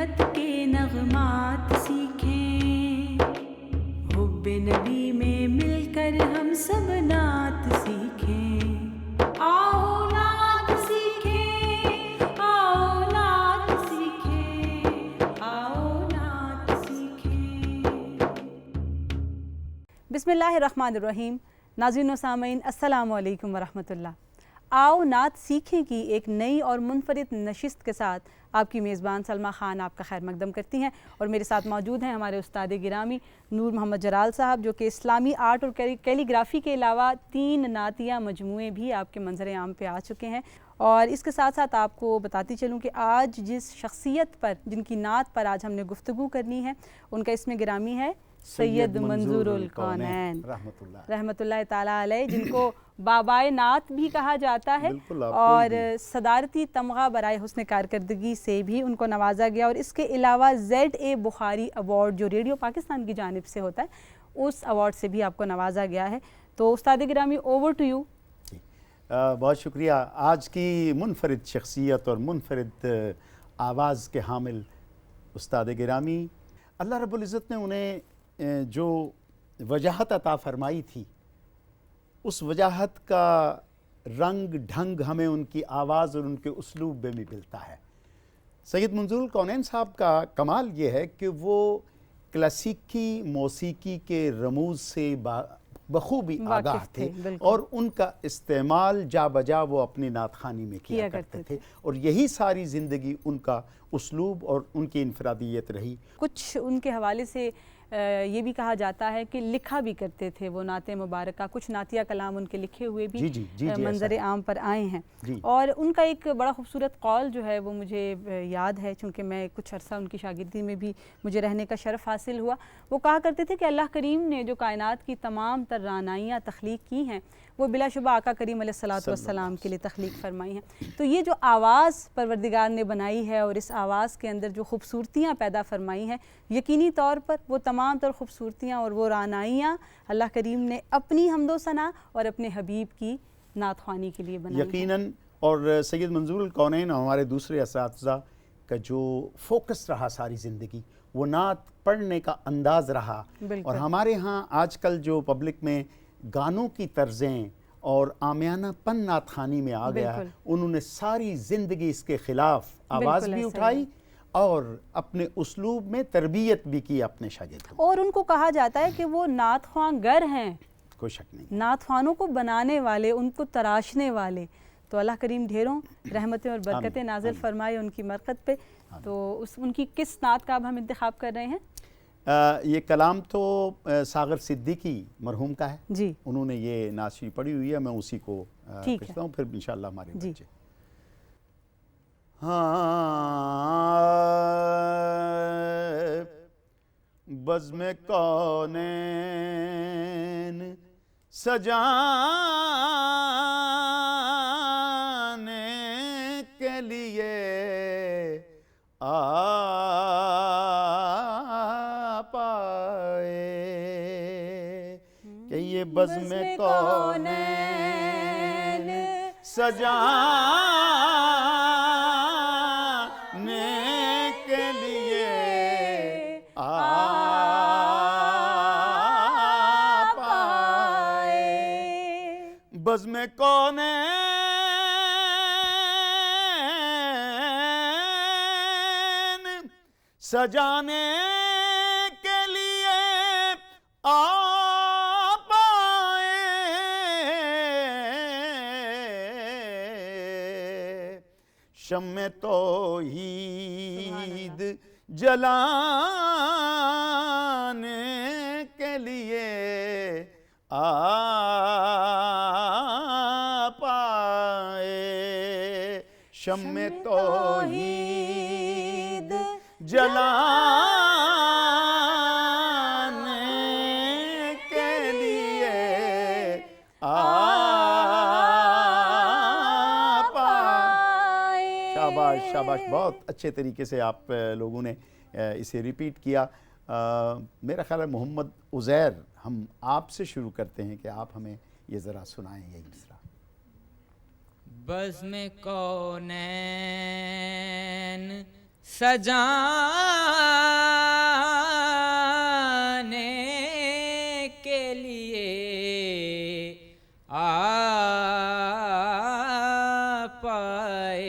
फतरत के नगमात सीखें, हुब्बे नबी में मिलकर हम सब नात सीखें। आओ नात सीखें, आओ नात सीखें, आओ नात सीखें। बिस्मिल्लाहिर्रहमानिर्रहीम। नाज़रीन व सामीन अस्सलामु अलैकुम वरहमतुल्लाह। आओ नात सीखें की एक नई और मुनफरिद नशिस्त के साथ आपकी मेज़बान सलमा ख़ान आपका खैर मकदम करती हैं और मेरे साथ मौजूद हैं हमारे उस्ताद गिरामी नूर मोहम्मद जलाल साहब, जो कि इस्लामी आर्ट और कैलीग्राफ़ी के अलावा 3 नातिया मजमूए भी आपके मंजर आम पे आ चुके हैं। और इसके साथ साथ आपको बताती चलूँ कि आज जिस शख्सियत पर, जिनकी नात पर आज हमने गुफ्तगू करनी है, उनका इसमें गिरामी है सैयद मंजूरुल कौनैन रहमतुल्लाह ताला अलैह, जिनको बाबाए नात भी कहा जाता है और सदारती तमगा बराए हुस्न कारकर्दगी से भी उनको नवाजा गया। और इसके अलावा ZA बुखारी अवार्ड जो रेडियो पाकिस्तान की जानिब से होता है, उस अवार्ड से भी आपको नवाजा गया है। तो उस्ताद गिरामी, ओवर टू यू। बहुत शुक्रिया। आज की मुनफरिद शख्सियत और मुनफरिद आवाज़ के हामिल उस्ताद गिरामी, अल्लाह रब्बुल इज़्ज़त ने उन्हें जो वजाहत अता फ़रमाई थी, उस वजाहत का रंग ढंग हमें उनकी आवाज़ और उनके उसलूब में भी मिलता है। सैयद मंजूरुल कौनैन साहब का कमाल ये है कि वो क्लासिकी मौसीकी के रमूज़ से बखूबी आगाह थे और उनका इस्तेमाल जा बजा वो अपनी नातखानी में किया करते थे और यही सारी ज़िंदगी उनका उसलूब और उनकी इनफरादियत रही। कुछ उनके हवाले से ये भी कहा जाता है कि लिखा भी करते थे वो नाते मुबारक, कुछ नातिया कलाम उनके लिखे हुए भी मंजर आम पर आए हैं। और उनका एक बड़ा खूबसूरत कौल जो है वो मुझे याद है, चूँकि मैं कुछ अर्सा उनकी शागिर्दी में भी मुझे रहने का शरफ़ हासिल हुआ। वो कहा करते थे कि अल्लाह करीम ने जो कायनात की तमाम तर रानाइयाँ तख्लीक की हैं, वो बिलाशुबा आका करीम अलैहिस्सलातु वस्सलाम के लिए तख्लीक फरमाई हैं। तो ये जो आवाज़ परवरदिगार ने बनाई है और इस आवाज़ के अंदर जो खूबसूरतियाँ पैदा फरमाई हैं, यकीनी तौर पर वो तमाम तर खूबसूरतियाँ और वो रानाइयाँ अल्लाह करीम ने अपनी हम्दो सना और अपने हबीब की नातख्वानी के लिए बनाई यकीनन। और सैयद मंजूरुल कौनैन हमारे दूसरे असातिज़ा का जो फोकस रहा सारी ज़िंदगी, वो नात पढ़ने का अंदाज़ रहा। और हमारे यहाँ आजकल जो पब्लिक में गानों की तर्जें और आमियानापन नातखानी में आ गया है, उन्होंने सारी ज़िंदगी इसके ख़िलाफ़ आवाज़ भी उठाई और अपने उसलूब में तरबियत भी की अपने शागिर्दों। और उनको कहा जाता है कि वो नातख्वां गर हैं, कोई शक नहीं, नातख्वानों को बनाने वाले, उनको तराशने वाले। तो अल्लाह करीम ढेरों रहमतें और बरकतें नाज़िल फरमाए उनकी मरकत पे। तो उनकी किस नात का अब हम इंतखाब कर रहे हैं? ये कलाम तो सागर सिद्दीकी मरहूम का है जी, उन्होंने ये नाशी पढ़ी हुई है, मैं उसी को कहता हूँ, फिर इंशाअल्लाह हमारे बच्चे। हाँ, बज़्म कौनैन सजाने के लिए आ ये बज़्म कौनैन सजाने के लिए आ पाए। बज़्म कौनैन सजाने के लिए आ शम्मे तौहीद जलाने के लिए आ पाए। शम्मे तौहीद जलाने के लिए आ शाबाश, बहुत अच्छे तरीके से आप लोगों ने इसे रिपीट किया। मेरा ख्याल है मोहम्मद उज़ैर, हम आपसे शुरू करते हैं कि आप हमें ये ज़रा सुनाएं यही मिसरा। बज़्म कौनैन सजाने के लिए आ पाए।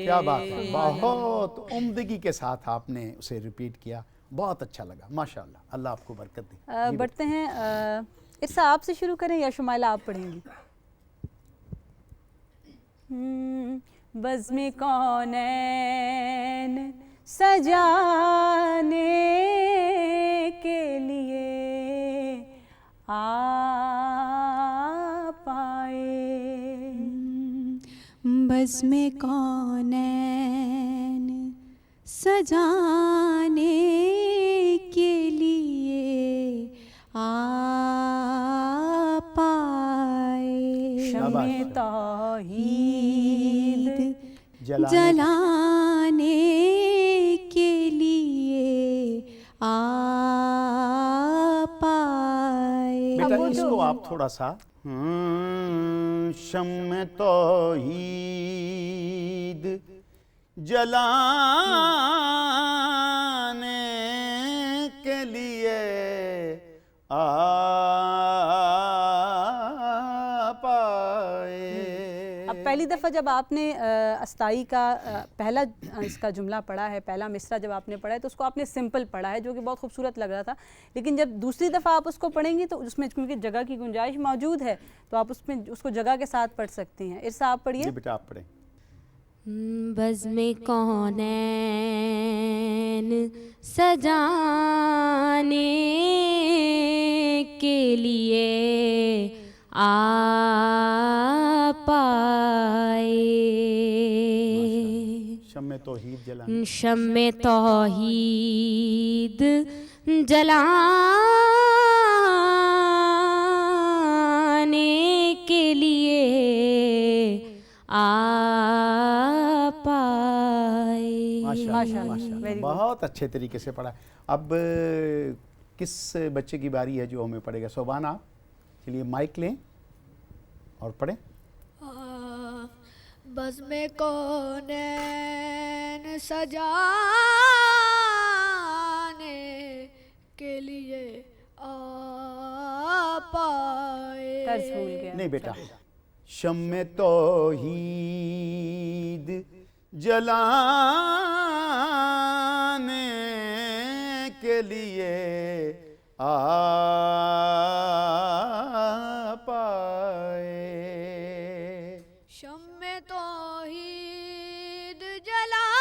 क्या बात है, बहुत उम्दगी के साथ आपने उसे रिपीट किया, बहुत अच्छा लगा, माशाअल्लाह, अल्लाह आपको बरकत दे। जी बढ़ते हैं, इरसा आपसे शुरू करें या शुमाइला आप पढ़ेंगी? बज़्म कौनैन सजाने के लिए आ पाए। बज़्म कौनैन सजाने के लिए आ पाए। शम्मे तौहीद जलाने के लिए आ पाए। बेटा इसको आप थोड़ा सा शम्मे तौहीद जलाने के लिए आ पाए। अब पहली दफ़ा जब आपने अस्ताई का पहला इसका जुमला पढ़ा है, पहला मिसरा जब आपने पढ़ा है तो उसको आपने सिंपल पढ़ा है, जो कि बहुत खूबसूरत लग रहा था। लेकिन जब दूसरी दफ़ा आप उसको पढ़ेंगी तो उसमें क्योंकि जगह की गुंजाइश मौजूद है तो आप उसमें उसको जगह के साथ पढ़ सकती हैं। इरसा आप पढ़िए। जी बेटा आप पढ़ें। बज़्म कौनैन सजाने के लिए आ पाए। शम्मे तौहीद जलाने, शम्मे तौहीद जलाने के लिए आ पाए। माशाअल्लाह, माशाअल्लाह, very good। बहुत अच्छे तरीके से पढ़ा। अब किस बच्चे की बारी है जो हमें पढ़ेगा? सोबान आप चलिए माइक लें और पढ़ें। बज़्म कौनैन सजाने के लिए आ पाए। तर्ज भूल गया। नहीं बेटा, शम्मे तौहीद जलाने के लिए आ पाए। शम्मे तौहीद जलाने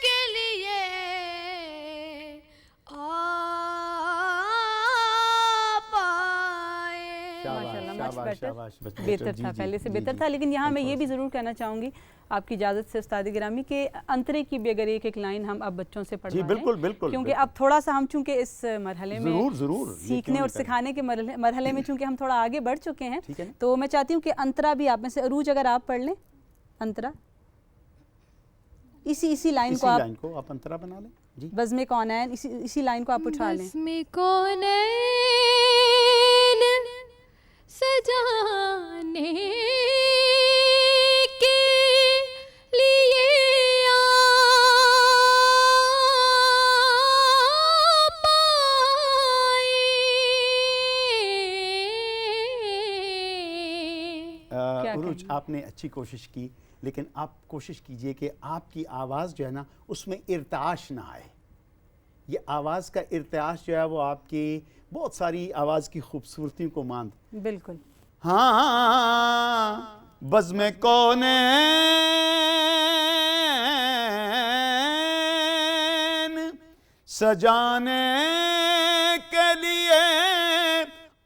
के लिए आ पाए। माशाल्लाह, much शाबाश, better। शाबाश, better, बेहतर जी, था, जी, पहले से जी, बेहतर जी। था। लेकिन यहाँ मैं ये बिल्कुल। भी ज़रूर कहना चाहूँगी आपकी इजाज़त से उस्ताद गिरामी के अंतरे की भी अगर एक एक लाइन हम अब बच्चों से पढ़वा बिल्कुल, लें, बिल्कुल, क्योंकि बिल्कुल। अब थोड़ा सा हम चूँकि इस मरहले में ज़रूर, ज़रूर, ये सीखने क्यों और नहीं करें। सिखाने के मरहले में चूँकि हम थोड़ा आगे बढ़ चुके हैं, ठीक है ना? तो मैं चाहती हूँ कि अंतरा भी आप में से अरूज अगर आप पढ़ लें अंतरा, इसी लाइन इसी को आप, लाइन को आप अंतरा बना लें। जी बज़्म कौनैन, इसी लाइन को आप उठा लें। बज़्म कौनैन सजाने के लिए आ पाए। उरुज आपने अच्छी कोशिश की, लेकिन आप कोशिश कीजिए कि आपकी आवाज़ जो है ना उसमें इर्ताश ना आए। ये आवाज़ का इर्ताश जो है वो आपकी बहुत सारी आवाज़ की खूबसूरती को मान। बिल्कुल। हाँ बज़्म कौनैन सजाने के लिए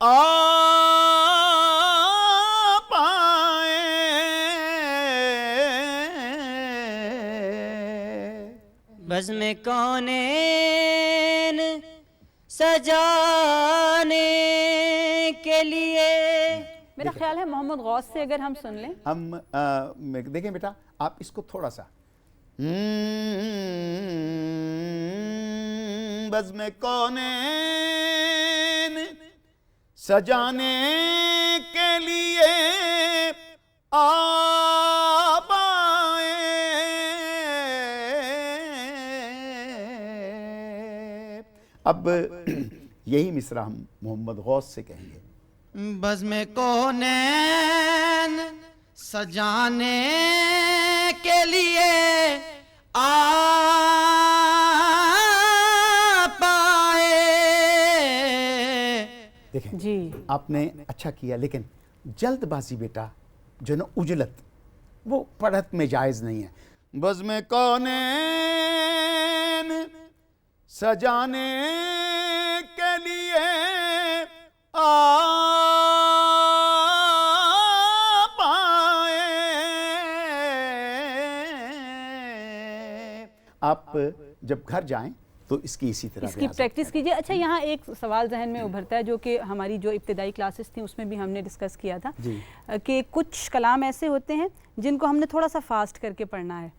आ पाए। बज़्म कौनैन सजाने के लिए। मेरा ख्याल है मोहम्मद गौस से अगर हम सुन लें। हम देखें बेटा, आप इसको थोड़ा सा बज़्म कौनैन सजाने के लिए आ अब यही मिसरा हम मोहम्मद गौस से कहेंगे। बज़्म कौनैन सजाने के लिए आ पाए। देखें जी आपने अच्छा किया, लेकिन जल्दबाजी बेटा जो ना उजलत वो पढ़त में जायज़ नहीं है। बज़्म कौनैन सजाने के लिए आ पाए। आप जब घर जाएं तो इसकी इसी तरह इसकी रियाज़त प्रैक्टिस कीजिए। अच्छा, यहाँ एक सवाल जहन में उभरता है जो कि हमारी जो इब्तिदाई क्लासेस थी उसमें भी हमने डिस्कस किया था जी। कि कुछ कलाम ऐसे होते हैं जिनको हमने थोड़ा सा फास्ट करके पढ़ना है,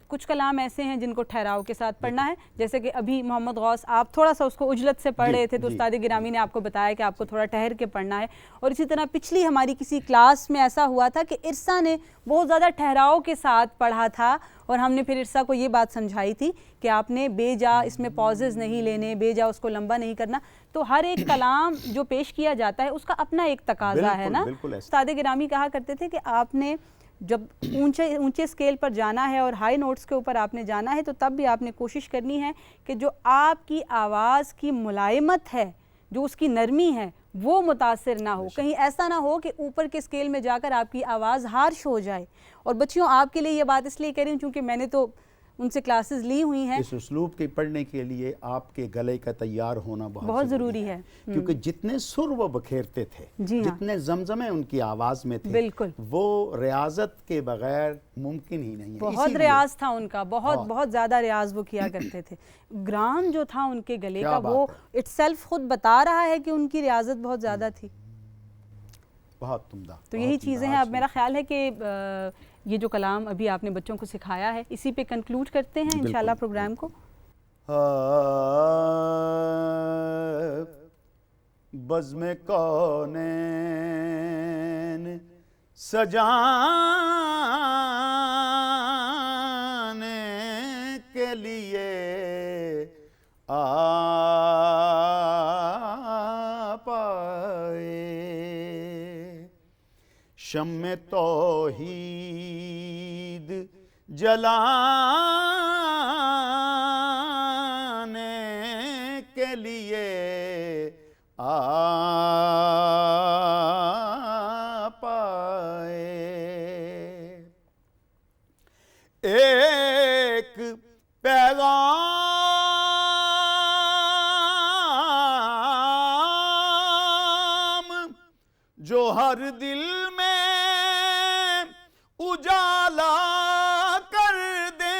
कुछ कलाम ऐसे हैं जिनको ठहराव के साथ पढ़ना है। जैसे कि अभी मोहम्मद गौस आप थोड़ा सा उसको उजलत से पढ़ जी, रहे थे तो जी। उस्ताद गिरामी ने आपको बताया कि आपको थोड़ा ठहर के पढ़ना है। और इसी तरह पिछली हमारी किसी क्लास में ऐसा हुआ था कि इरसा ने बहुत ज़्यादा ठहराव के साथ पढ़ा था और हमने फिर इरसा को ये बात समझाई थी कि आपने बेजा इसमें पॉजेज़ नहीं लेने, बेजा उसको लंबा नहीं करना। तो हर एक कलाम जो पेश किया जाता है उसका अपना एक तकाजा है ना। बिल्कुल ऐसा। उस्ताद गिरामी कहा करते थे कि आपने जब ऊंचे स्केल पर जाना है और हाई नोट्स के ऊपर आपने जाना है तो तब भी आपने कोशिश करनी है कि जो आपकी आवाज़ की मुलायमत है, जो उसकी नरमी है, वो मुतासिर ना हो। कहीं ऐसा ना हो कि ऊपर के स्केल में जाकर आपकी आवाज़ हार्श हो जाए। और बच्चियों, आपके लिए ये बात इसलिए कह रही हूँ क्योंकि मैंने तो उनसे क्लासेस ली हुई हैं। इस उस्लूब के पढ़ने के लिए आपके गले का तैयार होना बहुत ज़रूरी है। क्योंकि जितने सुर वो बखेरते थे, जी हाँ। जितने जमजमे उनकी आवाज़ में थे, बिल्कुल, वो रियाजत के बगैर मुमकिन ही नहीं है। बहुत इसीलिए रियाज था उनका, बहुत हाँ। बहुत ज़्यादा रियाज वो किया करते थे। ग्राम जो था उनके गले क्या का, बात वो है। इटसेल्फ खुद बता रहा है कि उनकी रियाजत बहुत ज़्यादा थी। बहुत तुमदा। तो यही चीज़ें हैं। अब मेरा ख्याल है कि ये जो कलाम अभी आपने बच्चों को सिखाया है इसी पे कंक्लूड करते हैं इंशाल्लाह प्रोग्राम को। बज़्म कौनैन सजाने के लिए आ पाए। शम्मे तौहीद जलाने के लिए आ पाए। एक पैगाम जो हर दिल में उजाला कर दे,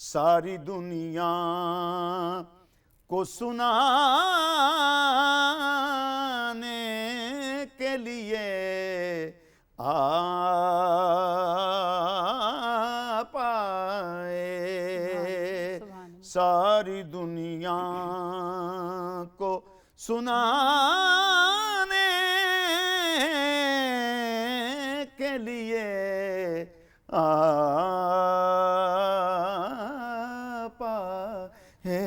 सारी दुनिया को सुनाने के लिए आ पाए। सारी दुनिया को सुनाने के लिए आ पाए।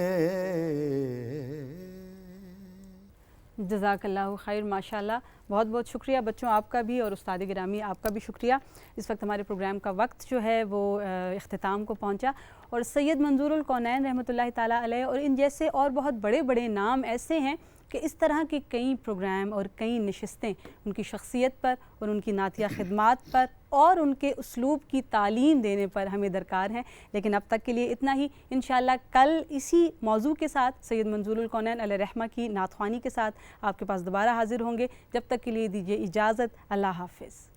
जज़ाकल्लाहु खैर, माशाल्लाह। बहुत बहुत शुक्रिया बच्चों आपका भी और उस्ताद गिरामी आपका भी शुक्रिया। इस वक्त हमारे प्रोग्राम का वक्त जो है वो इख्तिताम को पहुंचा और सैयद मंजूरुल कौनैन रहमतुल्लाहि ताला अलैह और इन जैसे और बहुत बड़े बड़े नाम ऐसे हैं कि इस तरह के कई प्रोग्राम और कई नशिस्तें उनकी शख्सियत पर और उनकी नातिया खिदमात पर और उनके उसलूब की तालीम देने पर हमें दरकार हैं। लेकिन अब तक के लिए इतना ही। इंशाअल्लाह कल इसी मौजू के साथ सैयद मंजूरुल कौनैन अलैह रहमा की नातख्वानी के साथ आपके पास दोबारा हाजिर होंगे। जब तक के लिए दीजिए इजाज़त। अल्लाह हाफ़िज़।